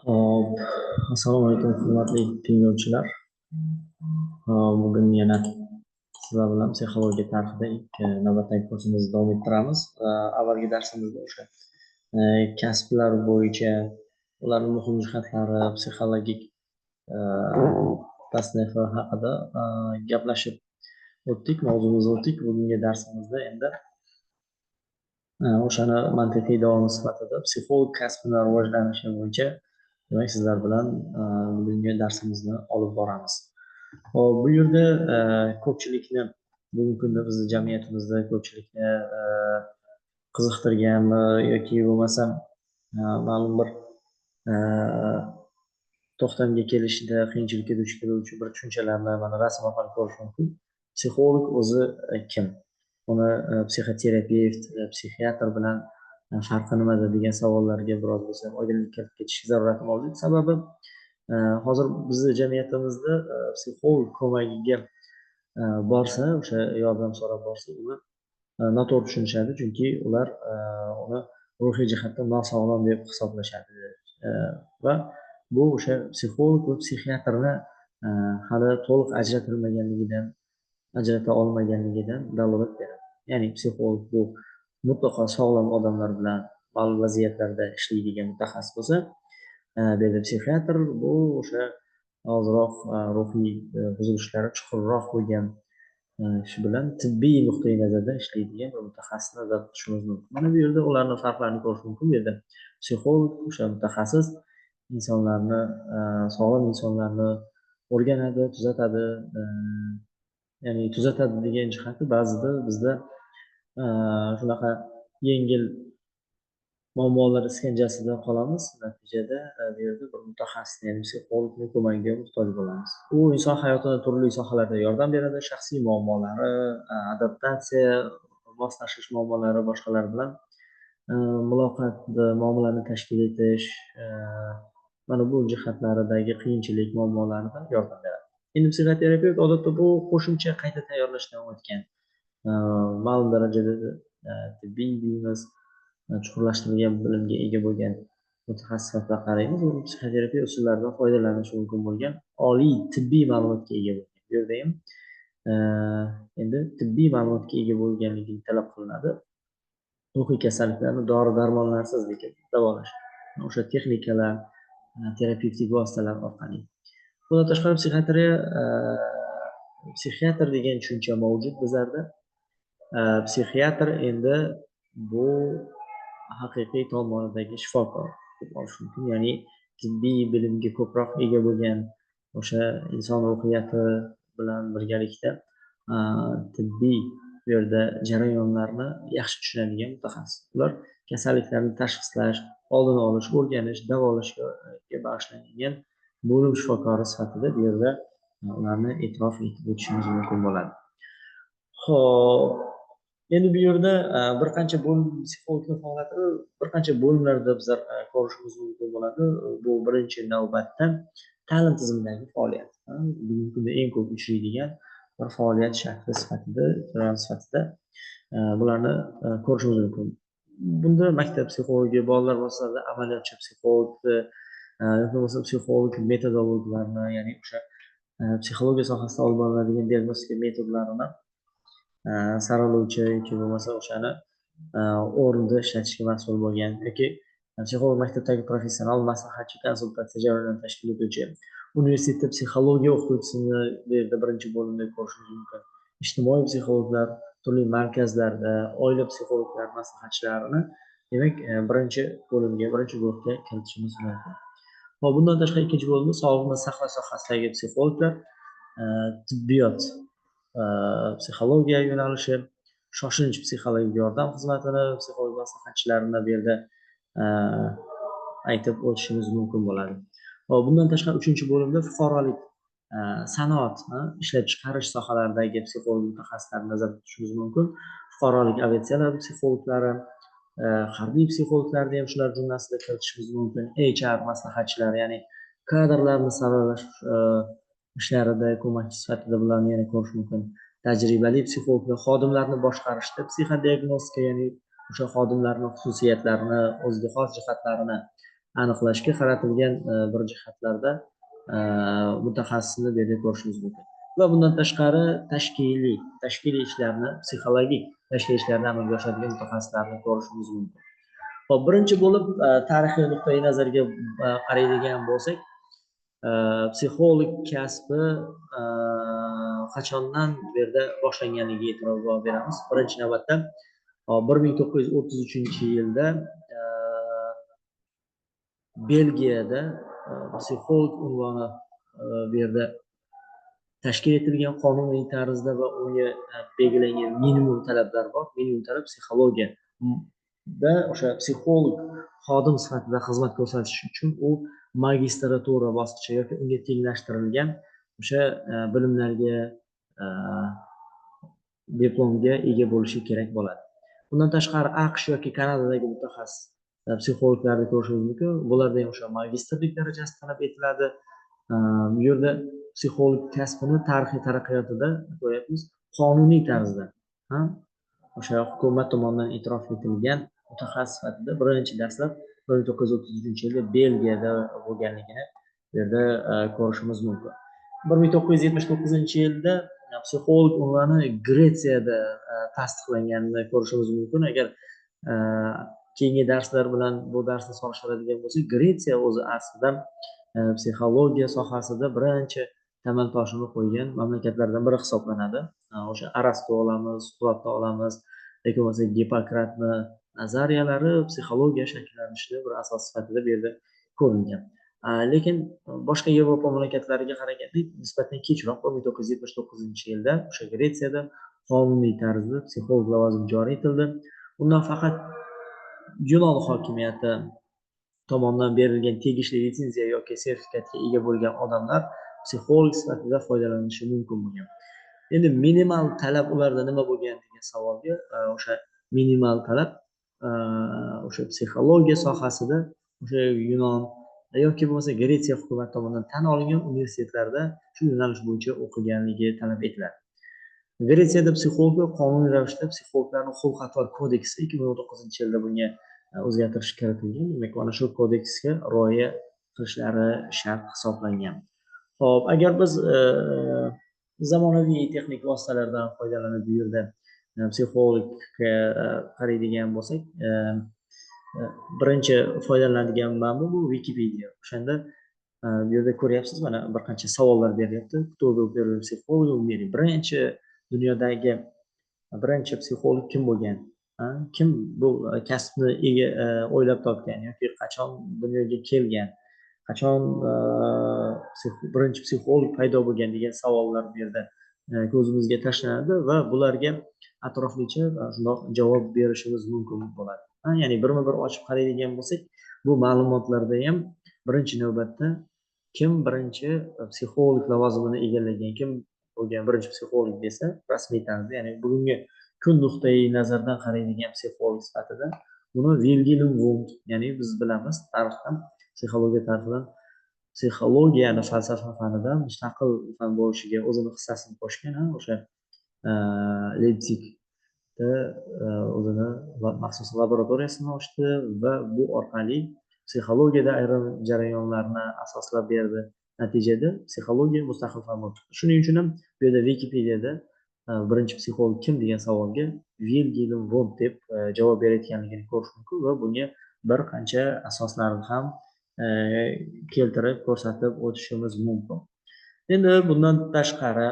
Hop, assalomu alaykum hurmatli tinglovchilar. Bugun yana sizlar bilan psixologiya tarixida navbatdagi kursimizni davom ettiramiz. Avvalgi darsimizda o'sha kasblar bo'yicha ularning muhim jihatlari, psixologik tasnifi haqida gaplashib o'tdik, mavzumizni o'tdik. Bugungi darsimizda endi o'shani mantiqiy davomi sifatida psixolog kasbini rivojlanishi bo'yicha demak sizlar bilan bugungi darsimizni olib boramiz. Hop, bu yerda ko'pchilikni bugungi kunda bizni jamiyatimizda ko'pchilikni qiziqtirganmi yoki bo'lmasam ma'lum bir to'xtamga kelishida qiyinchilikka duch keluvchi bir tushunchalarni mana rasm orqali ko'rish mumkin. Psixolog o'zi kim? Uni psixoterapevt, psixiatr bilan farqi nimada degan savollarga biroz bo'lsa oydinlik kiritib ketish zarurati mavjud. Sababi hozir bizni jamiyatimizda psixolog ko'magiga borsa, o'sha yordam so'rab borsa, uni noto'g'ri tushunishadi, chunki ular uni ruhiy jihatdan nosog'lom deb hisoblashadi va bu o'sha psixolog va psixiatrni hali to'liq ajrata olmaganligidan dalolat beradi. Ya'ni psixolog bu mutlaqo sog'lom odamlar bilan ma'lum vaziyatlarda ishlaydigan mutaxassis bo'lsa, bu yerda psixiatr bu o'sha ozroq ruhiy buzilishlari chuqurroq bo'lgan shu bilan tibbiy nuqtai nazardan ishlaydigan bir mutaxassisni nazarda tutishimiz mumkin. Mana bu yerda ularni farqlarini ko'rish mumkin. Bu yerda psixolog o'sha mutaxassis insonlarni, sog'lom insonlarni o'rganadi, tuzatadi. Ya'ni tuzatadi degan jihati ba'zida bizda shunaqa yengil muammolar iskanjasida qolamiz. Natijada bu yerda bir mutaxassisni, ya'ni psixologni ko'magiga muhtoj bo'lamiz. U inson hayotida turli sohalarda yordam beradi, shaxsiy muammolari, adaptatsiya, moslashish muammolari, boshqalar bilan muloqot, muomalani tashkil etish, mana bu jihatlaridagi qiyinchilik, muammolarida yordam beradi. Endi psixoterapevt odatda bu qo'shimcha qayta tayyorlashdan o'tgan, ma'lum darajada tibbiy deymiz, chuqurlashtirilgan bilimga ega bo'lgan mutaxassis sifatida qaraymiz. U psixoterapiya usullaridan foydalanishi mumkin bo'lgan oliy tibbiy ma'lumotga ega bo'lgan. Bu yerda ham endi tibbiy ma'lumotga ega bo'lganligi talab qilinadi. Ruhiy kasalliklarni dori-darmonlarsiz davolash. O'sha texnikalar, terapevtik vositalar orqali. Bundan tashqari psixiatr degan tushuncha mavjud bizlarda. Psixiatr endi bu haqiqiy tomonidagi shifokor deb olish mumkin. Ya'ni tibbiy bilimga ko'proq ega bo'lgan, o'sha inson ruhiyati bilan birgalikda tibbiy bu yerda jarayonlarni yaxshi tushunadigan mutaxassis. Ular kasalliklarni tashxislash, oldini olish, o'rganish, davolashga bag'ishlangan bo'lim shifokori sifatida bu yerda ularni e'tirof etib o'tishimiz mumkin bo'ladi. Xo'p, endi bu yerda bir qancha psixologning faoliyati bir qancha bo'limlarda bizlar ko'rishimiz mumkin bo'ladi. Bu birinchi navbatda ta'lim tizimidagi faoliyat. Bugungi kunda eng ko'p uchraydigan bir faoliyat shakli sifatida, bularni ko'rishimiz mumkin. Bunda maktab psixologi, bolalar bosqichida amaliyotchi psixologni, yoki bo'lmasa psixolog metodologlarni, ya'ni o'sha psixologiya sohasida olib boriladigan diagnostika metodlarini saralovchi yoki bo'lmasa o'shani o'rnida ishlatishga mas'ul bo'lgan yoki psixolog maktabdagi professional maslahatchi, konsultatsiya jarayonini tashkil etuvchi, universitetda psixologiya o'qituvchisini bu yerda birinchi bo'limda ko'rishimiz mumkin. Ijtimoiy psixologlar turli markazlarda, oila psixologlar maslahatchilarini demak birinchi bo'limga, birinchi guruhga kiritishimiz mumkin. Va bundan tashqari ikkinchi bo'limda sog'liqni saqlash sohasidagi psixologlar, tibbiyot, psixologiya yo'nalishi, shoshilinch psixologik yordam xizmatini, psixolog maslahatchilarini bu yerda aytib o'tishimiz mumkin bo'ladi. Va bundan tashqari uchinchi bo'limda fuqarolik, sanoat, ishlab chiqarish sohalaridagi psixolog mutaxassislarni nazarda tutishimiz mumkin. Fuqarolik aviatsiyalari psixologlari, harbiy psixologlarni ham shular jumlasida kiritishimiz mumkin. HR maslahatchilari, ya'ni kadrlarni saralash ishlarida ko'makchi sifatida bularni yana ko'rish mumkin. Tajribali psixologlar xodimlarni boshqarishda psixodiagnostika, ya'ni o'sha xodimlarning xususiyatlarini, o'ziga xos jihatlarini aniqlashga qaratilgan bir jihatlarda mutaxassisni bu yerda ko'rishimiz mumkin. Va bundan tashqari tashkiliy ishlarni, psixologik tashkiliy ishlarni amalga oshiradigan mutaxassislarni ko'rishimiz mumkin. Hop, birinchi bo'lib tarixiy nuqtai nazarga qaraydigan bo'lsak, psixolog kasbi qachondan bu yerda boshlanganiga e'tibor beramiz. Birinchi navbatda 1933-yilda Belgiyada psixolog unvoni bu yerda tashkil etilgan qonuniy tarzda va unga belgilangan minimum talablar bor. Minimum talab psixologiyada o'sha psixolog xodim sifatida xizmat ko'rsatish uchun u magistratura bosqichi yoki unga tenglashtirilgan o'sha bilimlarga, diplomga ega bo'lishi kerak bo'ladi. Bundan tashqari AQSh yoki Kanadadagi mutaxassis psixologlarni ko'rishimiz mumkin. Bularda ham o'sha magistrlik darajasi talab etiladi. Bu yerda psixolog kasbini tarixiy taraqqiyotida ko'ryapmiz, qonuniy tarzda o'sha hukumat tomonidan e'tirof etilgan mutaxassis sifatida birinchi dastlab 1933-yilda Belgiyada bo'lganligini bu yerda ko'rishimiz mumkin. 1979-yilda psixolog unvoni Gretsiyada tasdiqlanganini ko'rishimiz mumkin. Agar keyingi darslar bilan bu darsni solishtiradigan bo'lsak, Gretsiya o'zi aslida psixologiya sohasida birinchi tamal toshini qo'ygan mamlakatlardan biri hisoblanadi. O'sha Arastu olamiz, Suqrotni olamiz, yoki bo'lmasa Gippokratni nazariyalari psixologiya shakllanishida bir asos sifatida bu yerda ko'rilgan. Lekin boshqa Yevropa mamlakatlariga qaraganda nisbatan kechroq 1979-yilda o'sha Gretsiyada qonuniy tarzda psixolog lavozimi joriy etildi. Undan faqat Yunon hokimiyati tomonidan berilgan tegishli litsenziya yoki sertifikatga ega bo'lgan odamlar psixolog sifatida foydalanishi mumkin bo'lgan. Endi minimal talab ularda nima bo'lgan degan savolga, o'sha minimal talab o'sha psixologiya sohasida o'sha Yunon yoki bo'lmasa Gretsiya hukumati tomonidan tan olingan universitetlarda shu yo'nalish bo'yicha o'qiganligi talab etiladi. Gretsiyada psixologlar qonuniy ravishda psixologlarning xulq-atvor kodeksi 2019-yilda bunga o'zgartirish kiritilgan. Demak, mana shu kodeksga rioya qilishlari shart hisoblangan. Xo'p, agar biz zamonaviy texnik vositalardan foydalanib bu yerda psixologga qaraydigan bo'lsak, birinchi foydalanadigan manba bu Wikipedia. O'shanda bu yerda ko'ryapsiz, mana bir qancha savollar beryapti. Кто был первым психологом в мире? Birinchi dunyodagi birinchi psixolog kim bo'lgan? Kim bu kasbni o'ylab topgan yoki qachon dunyoga kelgan? Qachon birinchi psixolog paydo bo'lgan degan savollar bu yerda ko'zimizga tashlanadi va bularga atroflicha shundoq javob berishimiz mumkin bo'ladi. Ya'ni birma-bir ochib qaraydigan bo'lsak, bu ma'lumotlarda ham birinchi navbatda kim birinchi psixolog lavozimini egallagan, kim bo'lgan birinchi psixolog desa, rasmiy tarzda, ya'ni bugungi kun nuqtai nazardan qaraydigan psixolog sifatida buni Wilhelm Wundt, ya'ni biz bilamiz tarixdan, psixologiya tarixidan psixologiyani falsafa fanidan mustaqil fan bo'lishiga o'zini hissasini qo'shgan, o'sha Leipzigda o'zini maxsus laboratoriyasini ochdi va bu orqali psixologiyada ayrim jarayonlarni asoslab berdi. Natijada psixologiya mustaqil fan bo'ldi. Shuning uchun ham bu yerda Wikipediyada birinchi psixolog kim degan savolga Wilhelm Wundt deb javob berayotganligini ko'rish mumkin va bunga bir qancha asoslarni ham keltirib ko'rsatib o'tishimiz mumkin. Endi bundan tashqari